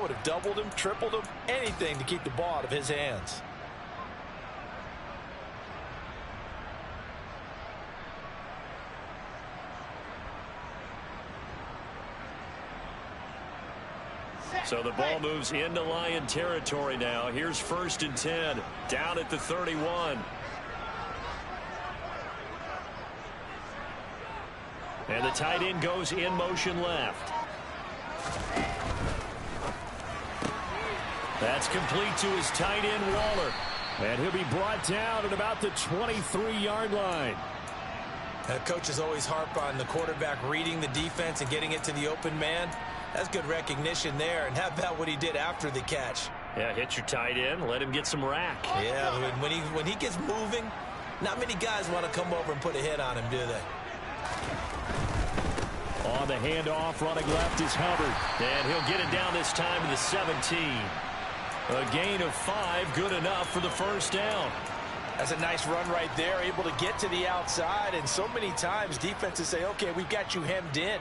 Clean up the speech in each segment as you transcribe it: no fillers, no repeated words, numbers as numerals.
would have doubled him, tripled him, anything to keep the ball out of his hands. So the ball moves into Lion territory now. Here's 1st and 10, down at the 31. And the tight end goes in motion left. That's complete to his tight end, Waller. And he'll be brought down at about the 23-yard line. Coaches always harp on the quarterback reading the defense and getting it to the open man. That's good recognition there. And how about what he did after the catch? Yeah, hit your tight end, let him get some rack. Yeah, when he gets moving, not many guys want to come over and put a hit on him, do they? On the handoff, running left is Hubbard. And he'll get it down this time to the 17. A gain of 5, good enough for the first down. That's a nice run right there, able to get to the outside. And so many times defenses say, okay, we've got you hemmed in.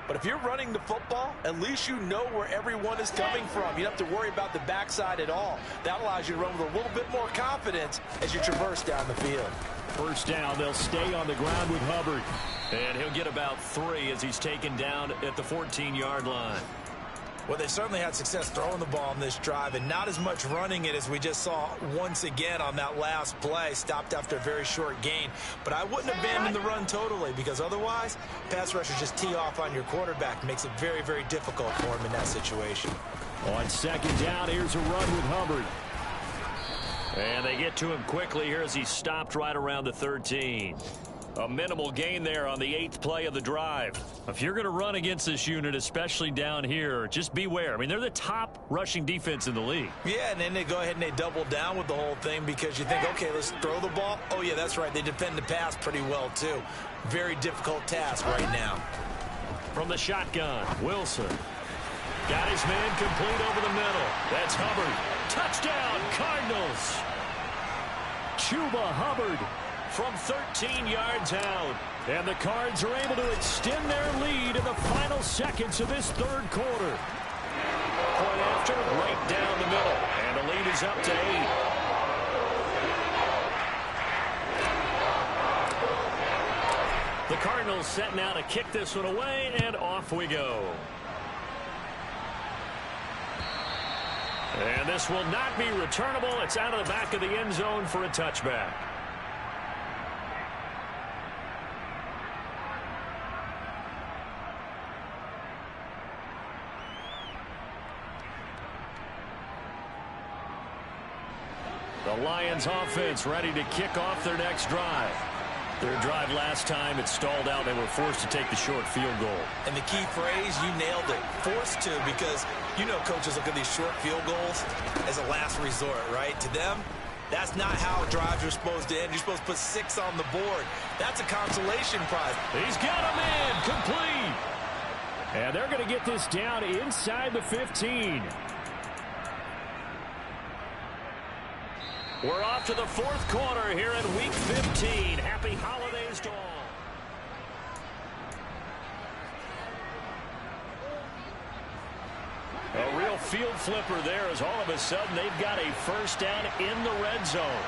But if you're running the football, at least you know where everyone is coming from. You don't have to worry about the backside at all. That allows you to run with a little bit more confidence as you traverse down the field. First down, they'll stay on the ground with Hubbard. And he'll get about 3 as he's taken down at the 14-yard line. Well, they certainly had success throwing the ball in this drive, and not as much running it as we just saw once again on that last play. Stopped after a very short gain. But I wouldn't abandon the run totally, because otherwise, pass rushers just tee off on your quarterback. Makes it very, very difficult for him in that situation. On 2nd down, here's a run with Hubbard. And they get to him quickly here as he stopped right around the 13. A minimal gain there on the 8th play of the drive. If you're going to run against this unit, especially down here, just beware. I mean, they're the top rushing defense in the league. Yeah, and then they go ahead and they double down with the whole thing because you think, okay, let's throw the ball. Oh, yeah, that's right. They defend the pass pretty well, too. Very difficult task right now. From the shotgun, Wilson. Got his man complete over the middle. That's Hubbard. Touchdown, Cardinals. Chuba Hubbard from 13 yards out. And the Cards are able to extend their lead in the final seconds of this 3rd quarter. Point after, right down the middle. And the lead is up to 8. The Cardinals set now to kick this one away, and off we go. And this will not be returnable. It's out of the back of the end zone for a touchback. The Lions offense ready to kick off their next drive. Their drive last time, it stalled out. They were forced to take the short field goal. And the key phrase, you nailed it. Forced to, because you know coaches look at these short field goals as a last resort, right? To them, that's not how drives are supposed to end. You're supposed to put 6 on the board. That's a consolation prize. He's got a man complete. And they're going to get this down inside the 15. We're off to the 4th quarter here in Week 15. Happy holidays to all. A real field flipper there as all of a sudden they've got a first down in the red zone.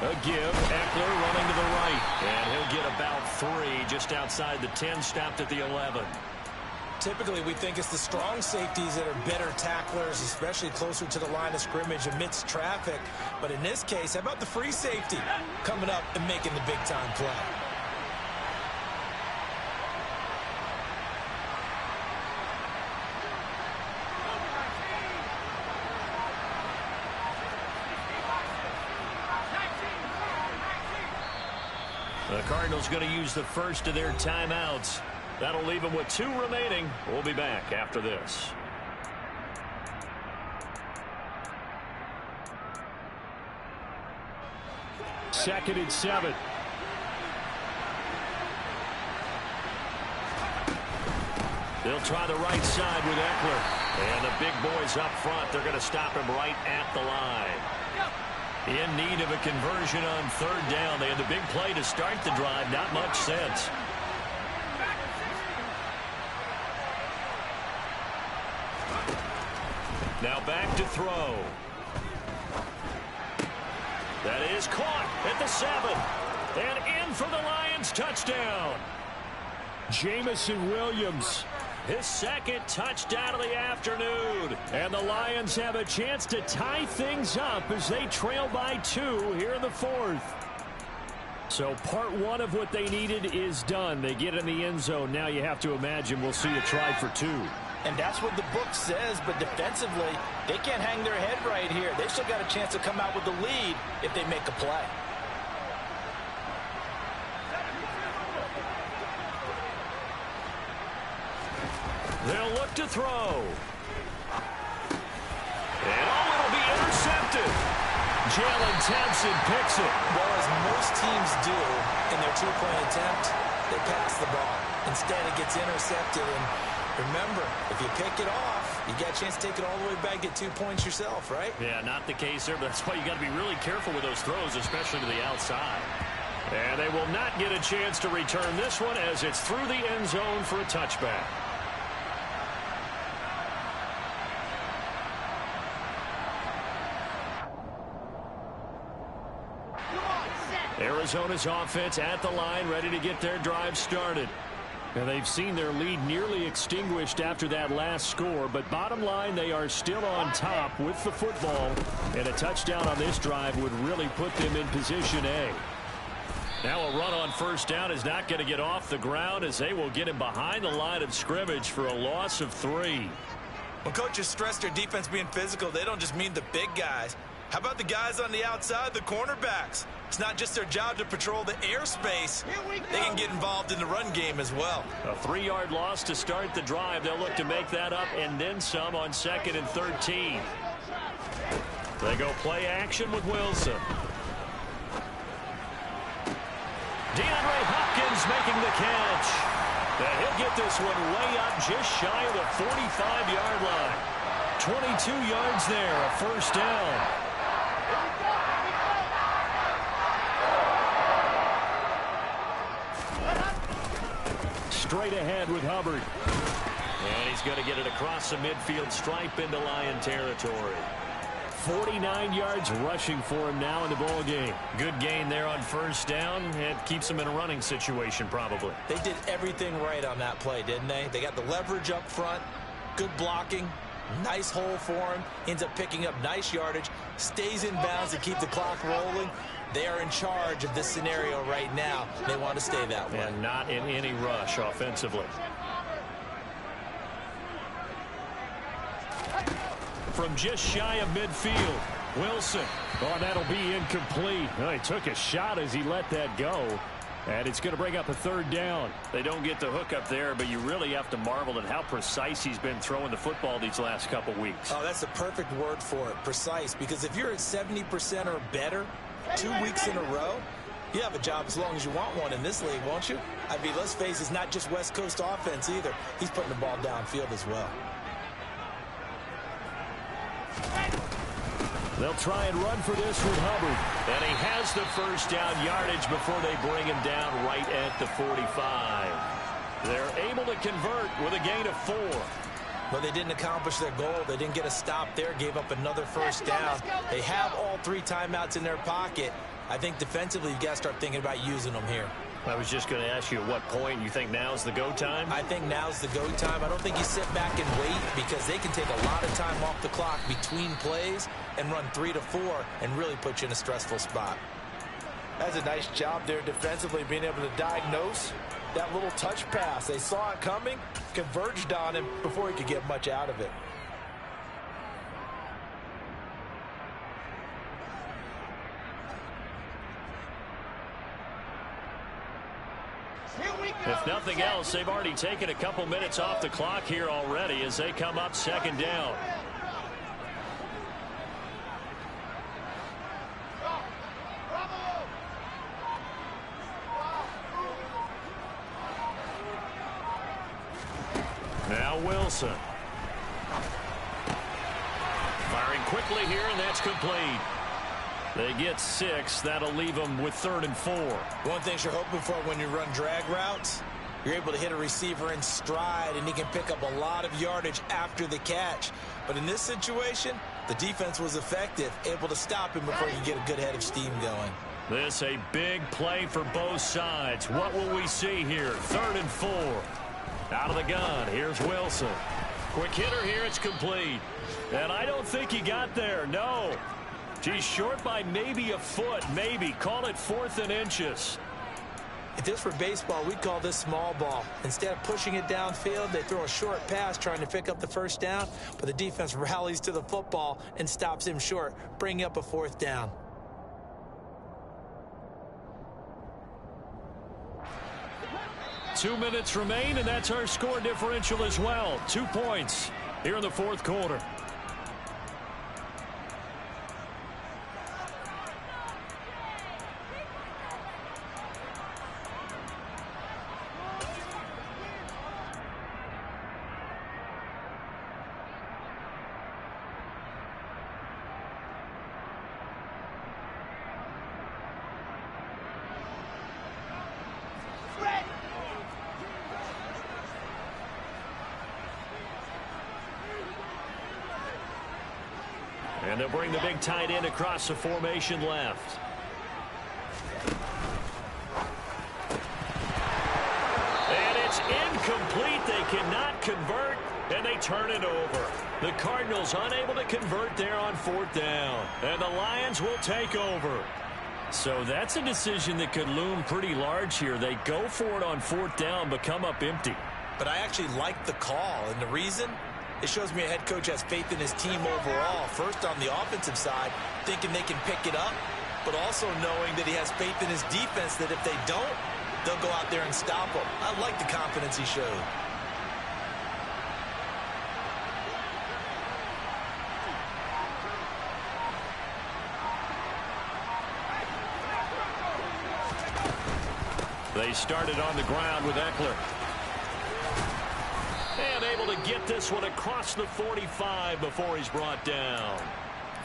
A give, Eckler running to the right. And he'll get about 3 just outside the 10, stopped at the 11. Typically, we think it's the strong safeties that are better tacklers, especially closer to the line of scrimmage amidst traffic. But in this case, how about the free safety coming up and making the big-time play? The Cardinals going to use the first of their timeouts. That'll leave them with 2 remaining. We'll be back after this. Second and 7. They'll try the right side with Eckler. And the big boys up front, they're going to stop him right at the line. In need of a conversion on 3rd down. They had the big play to start the drive. Not much sense. Now back to throw. That is caught at the 7. And in for the Lions touchdown. Jameson Williams, his second touchdown of the afternoon. And the Lions have a chance to tie things up as they trail by 2 here in the 4th. So part 1 of what they needed is done. They get in the end zone. Now you have to imagine we'll see a try for 2. And that's what the book says, but defensively, they can't hang their head right here. They've still got a chance to come out with the lead if they make a play. They'll look to throw. And it'll be intercepted. Jalen Thompson picks it. Well, as most teams do in their two-point attempt, they pass the ball. Instead, it gets intercepted. And remember, if you pick it off, you got a chance to take it all the way back, get 2 points yourself, right? Yeah, not the case there, but that's why you got to be really careful with those throws, especially to the outside. And they will not get a chance to return this one as it's through the end zone for a touchback. Arizona's offense at the line, ready to get their drive started. And they've seen their lead nearly extinguished after that last score, but bottom line, they are still on top with the football, and a touchdown on this drive would really put them in position A. Now a run on first down is not going to get off the ground as they will get him behind the line of scrimmage for a loss of 3. When coaches stress their defense being physical, they don't just mean the big guys. How about the guys on the outside, the cornerbacks? It's not just their job to patrol the airspace. They can get involved in the run game as well. A 3-yard loss to start the drive. They'll look to make that up and then some on 2nd and 13. They go play action with Wilson. DeAndre Hopkins making the catch. And he'll get this one way up just shy of the 45-yard line. 22 yards there, a first down. Straight ahead with Hubbard. And he's going to get it across the midfield stripe into Lion territory. 49 yards rushing for him now in the ball game. Good gain there on first down. It keeps him in a running situation probably. They did everything right on that play, didn't they? They got the leverage up front, good blocking, nice hole for him, ends up picking up nice yardage, stays in bounds to keep the clock rolling. They are in charge of this scenario right now. They want to stay that way. And not in any rush offensively. From just shy of midfield, Wilson. Oh, that'll be incomplete. Oh, he took a shot as he let that go. And it's going to bring up a 3rd down. They don't get the hook up there, but you really have to marvel at how precise he's been throwing the football these last couple weeks. Oh, that's the perfect word for it, precise. Because if you're at 70% or better 2 weeks in a row, you have a job as long as you want one in this league, won't you? I mean, let's face it, it's not just West Coast offense either. He's putting the ball downfield as well. They'll try and run for this with Hubbard. And he has the first down yardage before they bring him down right at the 45. They're able to convert with a gain of 4. But they didn't accomplish their goal. They didn't get a stop there, gave up another first down. They have all 3 timeouts in their pocket. I think defensively you've got to start thinking about using them here. I was just going to ask you at what point you think now's the go time? I think now's the go time. I don't think you sit back and wait because they can take a lot of time off the clock between plays and run 3 to 4 and really put you in a stressful spot. That's a nice job there defensively, being able to diagnose that little touch pass. They saw it coming, converged on him before he could get much out of it. If nothing else, they've already taken a couple minutes off the clock here already as they come up 2nd down. Now Wilson. Firing quickly here, and that's complete. They get 6. That'll leave them with 3rd and 4. One thing you're hoping for when you run drag routes, You're able to hit a receiver in stride, and he can pick up a lot of yardage after the catch. But in this situation, the defense was effective, able to stop him before he could get a good head of steam going. This a big play for both sides. What will we see here? 3rd and 4. Out of the gun, here's Wilson. Quick hitter here, it's complete. And I don't think he got there, no. He's short by maybe a foot, maybe. Call it 4th and inches. If this were baseball, we'd call this small ball. Instead of pushing it downfield, they throw a short pass trying to pick up the 1st down, but the defense rallies to the football and stops him short, bringing up a 4th down. Two minutes remain, and that's our score differential as well. 2 points here in the 4th quarter. And they'll bring the big tight end across the formation left. And it's incomplete. They cannot convert, and they turn it over. The Cardinals unable to convert there on 4th down. And the Lions will take over. So that's a decision that could loom pretty large here. They go for it on 4th down, but come up empty. But I actually like the call, and the reason? It shows me a head coach has faith in his team overall. First on the offensive side, thinking they can pick it up, but also knowing that he has faith in his defense that if they don't, they'll go out there and stop them. I like the confidence he showed. They started on the ground with Eckler. And able to get this one across the 45 before he's brought down.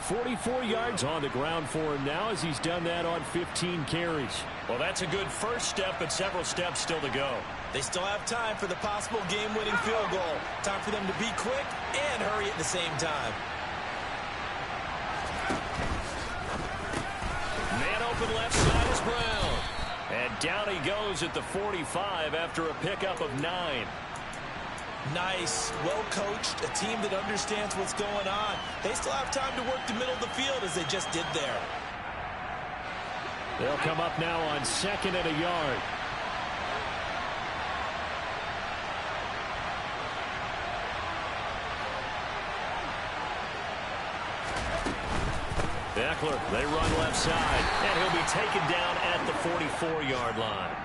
44 yards on the ground for him now as he's done that on 15 carries. Well, that's a good first step, but several steps still to go. They still have time for the possible game-winning field goal. Time for them to be quick and hurry at the same time. Man open left side is Brown. And down he goes at the 45 after a pickup of 9. Nice, well-coached, a team that understands what's going on. They still have time to work the middle of the field as they just did there. They'll come up now on 2nd and a yard. Eckler, they run left side, and he'll be taken down at the 44-yard line.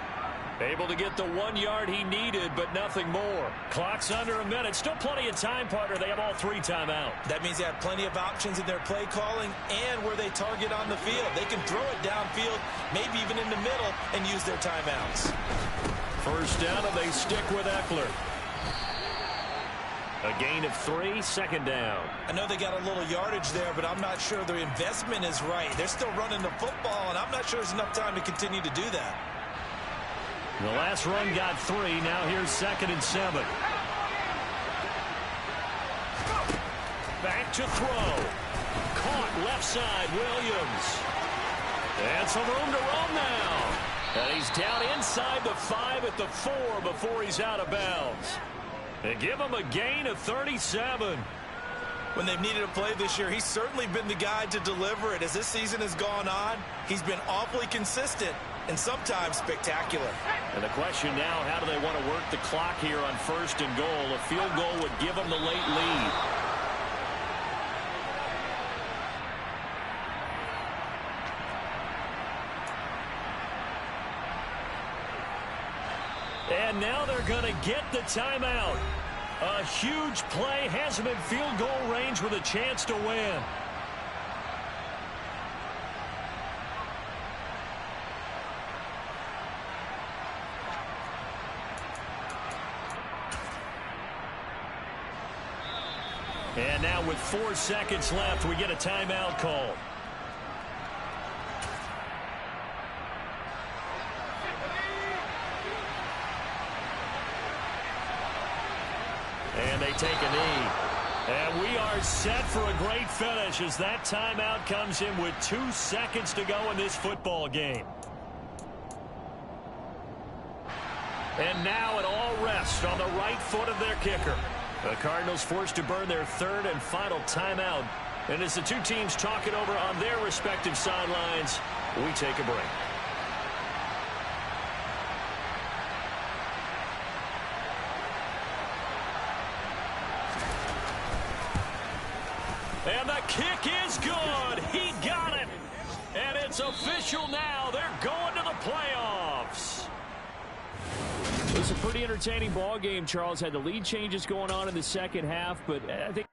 Able to get the 1 yard he needed, but nothing more. Clock's under a minute. Still plenty of time, partner. They have all 3 timeouts. That means they have plenty of options in their play calling and where they target on the field. They can throw it downfield, maybe even in the middle, and use their timeouts. 1st down, and they stick with Eckler. A gain of 3, 2nd down. I know they got a little yardage there, but I'm not sure their investment is right. They're still running the football, and I'm not sure there's enough time to continue to do that. The last run got 3. Now here's 2nd and 7. Back to throw. Caught left side, Williams. And some room to roam now. And he's down inside the 5 at the 4 before he's out of bounds. And give him a gain of 37. When they've needed a play this year, he's certainly been the guy to deliver it. As this season has gone on, he's been awfully consistent and sometimes spectacular. And the question now, how do they want to work the clock here on 1st and goal? A field goal would give them the late lead. And now they're going to get the timeout. A huge play has them in field goal range with a chance to win. And now with 4 seconds left, we get a timeout call. take a knee. And we are set for a great finish as that timeout comes in with 2 seconds to go in this football game. And now it all rests on the right foot of their kicker. The Cardinals forced to burn their 3rd and final timeout. And as the two teams talk it over on their respective sidelines, we take a break. And the kick is good. He got it. And it's official now. They're going to the playoffs. It was a pretty entertaining ball game, Charles. Had the lead changes going on in the second half, but I think